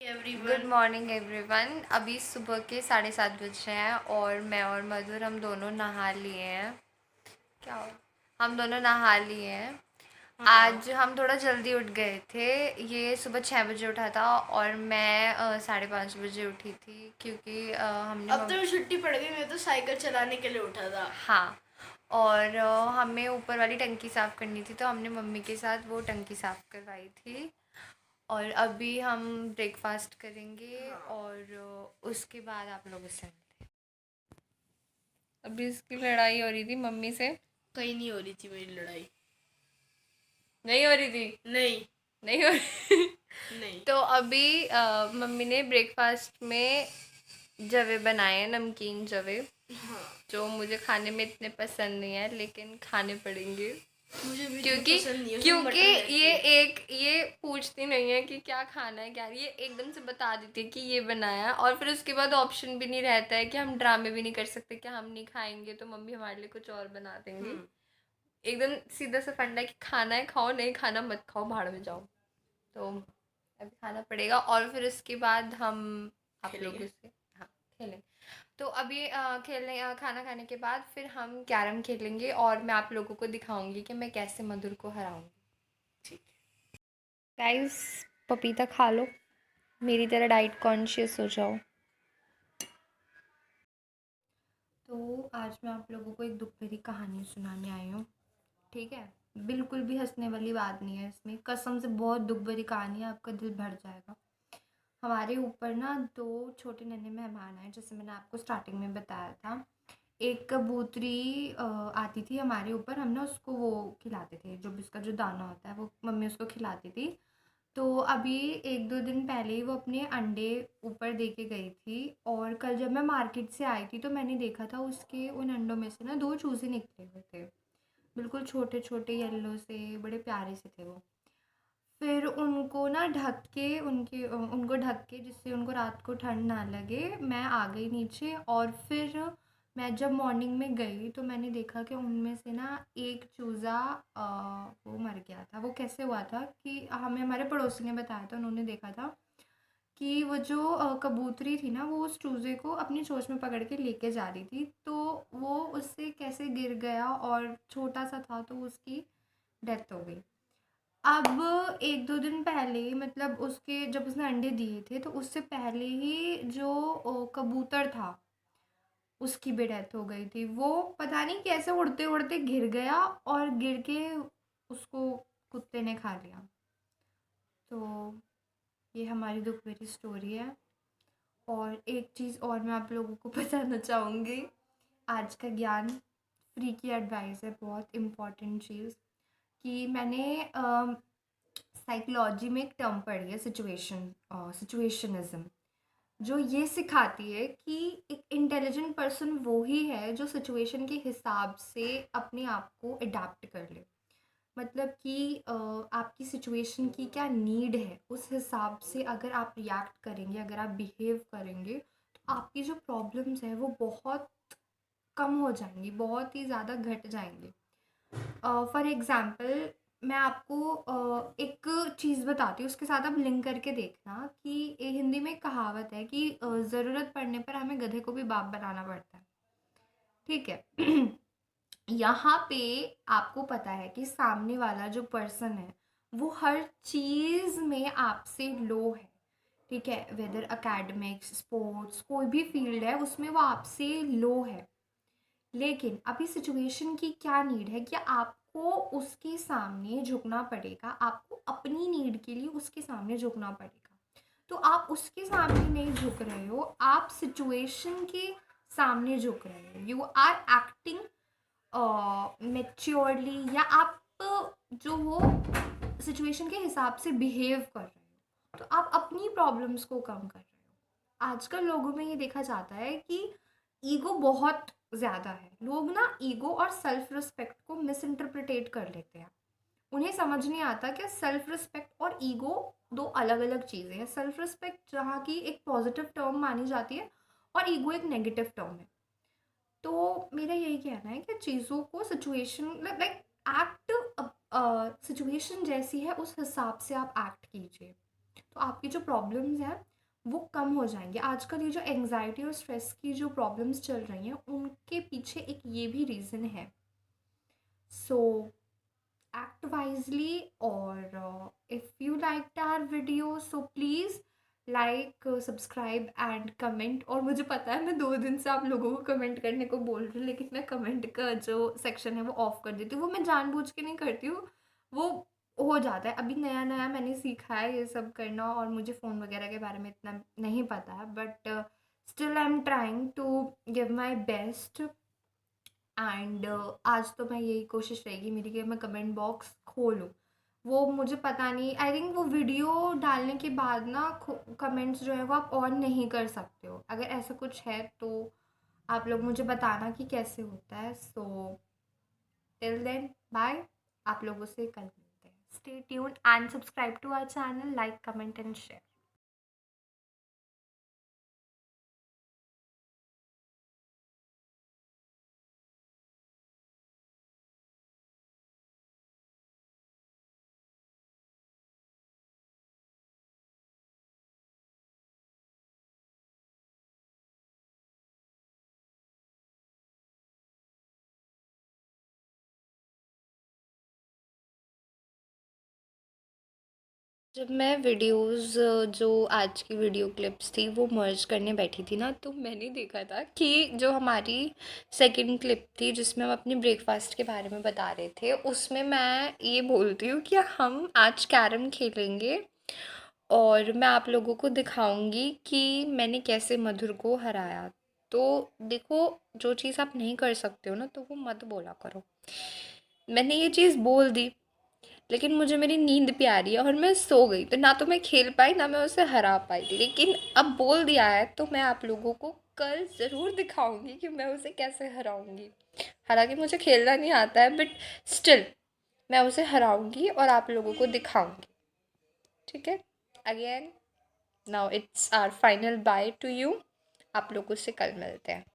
Good morning everyone. अभी सुबह के 7:30 बज रहे हैं और मैं और मधुर हम दोनों नहा लिए हैं। क्या हो हम दोनों नहा लिए हैं। आज हम थोड़ा जल्दी उठ गए थे। ये सुबह 6 बजे उठा था और मैं 5:30 बजे उठी थी क्योंकि हमने अब तो छुट्टी पड़ गई। मैं तो साइकिल चलाने के लिए उठा था। हाँ। और हमें ऊपर वाली टंकी साफ़ करनी थी तो हमने मम्मी के साथ वो टंकी साफ़ करवाई थी। और अभी हम ब्रेकफास्ट करेंगे और उसके बाद आप लोगों से मिलते हैं। अभी इसकी लड़ाई हो रही थी मम्मी से। कहीं नहीं हो रही थी मेरी लड़ाई। नहीं हो रही थी। नहीं नहीं हो रही नहीं। तो अभी मम्मी ने ब्रेकफास्ट में जवे बनाए हैं, नमकीन जवे, हाँ, जो मुझे खाने में इतने पसंद नहीं है लेकिन खाने पड़ेंगे मुझे भी इतनी क्योंकि पसंद नहीं है। उसमें क्योंकि मटर रहती ये है। ये पूछती नहीं है कि क्या खाना है, क्या ये एकदम से बता देती है कि ये बनाया, और फिर उसके बाद ऑप्शन भी नहीं रहता है कि हम ड्रामे भी नहीं कर सकते कि हम नहीं खाएंगे तो मम्मी हमारे लिए कुछ और बना देंगी। एकदम सीधा सा फंडा है कि खाना है खाओ, नहीं खाना मत खाओ, भाड़ में जाओ। तो अभी खाना पड़ेगा और फिर उसके बाद हम आप खेलेंगे। लोगों से हाँ खेलेंगे। तो अभी खेलने खाना खाने के बाद फिर हम कैरम खेलेंगे और मैं आप लोगों को दिखाऊंगी कि मैं कैसे मधुर को हराऊंगी। ठीक गाइस, पपीता खा लो, मेरी तरह डाइट कॉन्शियस हो जाओ। तो आज मैं आप लोगों को एक दुख भरी कहानी सुनाने आई हूँ। ठीक है, बिल्कुल भी हंसने वाली बात नहीं है इसमें, कसम से बहुत दुख भरी कहानी है, आपका दिल भर जाएगा। हमारे ऊपर ना 2 छोटे नन्हे मेहमान आए, जैसे मैंने आपको स्टार्टिंग में बताया था। एक कबूतरी आती थी हमारे ऊपर, हम ना उसको वो खिलाते थे, जो भी उसका जो दाना होता है वो मम्मी उसको खिलाती थी। तो अभी 1-2 दिन पहले ही वो अपने अंडे ऊपर दे के गई थी और कल जब मैं मार्केट से आई थी तो मैंने देखा था उसके उन अंडों में से ना 2 चूज़े निकले हुए थे। बिल्कुल छोटे-छोटे येलो से, बड़े प्यारे से थे वो। फिर उनको ना ढक के उनको ढक के जिससे उनको रात को ठंड ना लगे, मैं आ गई नीचे और फिर मैं जब मॉर्निंग में गई तो मैंने देखा कि उनमें से ना एक चूज़ा वो मर गया था। वो कैसे हुआ था कि हमें हमारे पड़ोसी ने बताया था, उन्होंने देखा था कि वो जो कबूतरी थी ना वो उस चूज़े को अपनी चोंच में पकड़ के लेके जा रही थी, तो वो उससे कैसे गिर गया और छोटा सा था तो उसकी डेथ हो गई। अब 1-2 दिन पहले, मतलब उसके जब उसने अंडे दिए थे तो उससे पहले ही जो कबूतर था उसकी भी डेथ हो गई थी। वो पता नहीं कैसे उड़ते-उड़ते गिर गया और गिर के उसको कुत्ते ने खा लिया। तो ये हमारी दुःख भरी स्टोरी है। और एक चीज़ और मैं आप लोगों को बताना चाहूँगी, आज का ज्ञान फ्री की एडवाइस है, बहुत इम्पोर्टेंट चीज़, कि मैंने साइकोलॉजी में एक टर्म पढ़ी है, सिचुएशनिज्म, जो ये सिखाती है कि एक इंटेलिजेंट पर्सन वो ही है जो सिचुएशन के हिसाब से अपने आप को अडेप्ट कर ले। मतलब कि आपकी सिचुएशन की क्या नीड है उस हिसाब से अगर आप रिएक्ट करेंगे, अगर आप बिहेव करेंगे तो आपकी जो प्रॉब्लम्स है वो बहुत कम हो जाएंगी, बहुत ही ज़्यादा घट जाएंगे। फॉर एग्ज़ाम्पल मैं आपको एक चीज़ बताती हूँ, उसके साथ आप लिंक करके देखना कि हिंदी में एक कहावत है कि ज़रूरत पड़ने पर हमें गधे को भी बाप बनाना पड़ता है। ठीक है। यहाँ पे आपको पता है कि सामने वाला जो पर्सन है वो हर चीज़ में आपसे लो है। ठीक है, वेदर अकेडमिक्स, स्पोर्ट्स, कोई भी फील्ड है उसमें वो आपसे लो है। लेकिन अभी सिचुएशन की क्या नीड है कि आपको उसके सामने झुकना पड़ेगा, आपको अपनी नीड के लिए उसके सामने झुकना पड़ेगा। तो आप उसके सामने नहीं झुक रहे हो, आप सिचुएशन के सामने झुक रहे हो, यू आर एक्टिंग मेच्योरली, या आप जो हो सिचुएशन के हिसाब से बिहेव कर रहे हो, तो आप अपनी प्रॉब्लम्स को कम कर रहे हो। आजकल लोगों में ये देखा जाता है कि ईगो बहुत ज़्यादा है। लोग ना ईगो और सेल्फ रिस्पेक्ट को मिस इंटरप्रिटेट कर लेते हैं। उन्हें समझ नहीं आता कि सेल्फ रिस्पेक्ट और ईगो 2 अलग-अलग चीज़ें हैं। सेल्फ रिस्पेक्ट जहाँ की एक पॉजिटिव टर्म मानी जाती है और ईगो एक नेगेटिव टर्म है। तो मेरा यही कहना है कि चीज़ों को सिचुएशन लाइक एक्ट सिचुएशन जैसी है उस हिसाब से आप एक्ट कीजिए। तो आपकी जो प्रॉब्लम्स हैं वो कम हो जाएंगे। आजकल ये जो एंग्जाइटी और स्ट्रेस की जो प्रॉब्लम्स चल रही हैं उनके पीछे एक ये भी रीज़न है। सो act wisely, or if you liked our video, so please like, subscribe and comment। और मुझे पता है मैं 2 दिन से आप लोगों को कमेंट करने को बोल रही हूँ, लेकिन मैं कमेंट का जो सेक्शन है वो ऑफ कर देती हूँ। वो मैं जानबूझ के नहीं करती हूँ, वो हो जाता है। अभी नया नया मैंने सीखा है ये सब करना, और मुझे फ़ोन वगैरह के बारे में इतना नहीं पता है, but still I am trying to give my best. And आज तो मैं यही कोशिश रहेगी मेरी कि मैं कमेंट बॉक्स खोलूँ। वो मुझे पता नहीं, आई थिंक वो वीडियो डालने के बाद ना कमेंट्स जो है वो आप ऑन नहीं कर सकते हो। अगर ऐसा कुछ है तो आप लोग मुझे बताना कि कैसे होता है। सो टिल देन बाय, आप लोगों से कल मिलते हैं। Stay tune and subscribe to our channel, like comment and share. जब मैं वीडियोस जो आज की वीडियो क्लिप्स थी वो मर्ज करने बैठी थी ना, तो मैंने देखा था कि जो हमारी सेकंड क्लिप थी जिसमें हम अपने ब्रेकफास्ट के बारे में बता रहे थे, उसमें मैं ये बोलती हूँ कि हम आज कैरम खेलेंगे और मैं आप लोगों को दिखाऊंगी कि मैंने कैसे मधुर को हराया। तो देखो, जो चीज़ आप नहीं कर सकते हो ना तो वो मत बोला करो। मैंने ये चीज़ बोल दी, लेकिन मुझे मेरी नींद प्यारी है और मैं सो गई, तो ना तो मैं खेल पाई ना मैं उसे हरा पाई थी। लेकिन अब बोल दिया है तो मैं आप लोगों को कल ज़रूर दिखाऊंगी कि मैं उसे कैसे हराऊंगी। हालांकि मुझे खेलना नहीं आता है, बट स्टिल मैं उसे हराऊंगी और आप लोगों को दिखाऊंगी। ठीक है, again now it's our final bye to you. आप लोगों से कल मिलते हैं।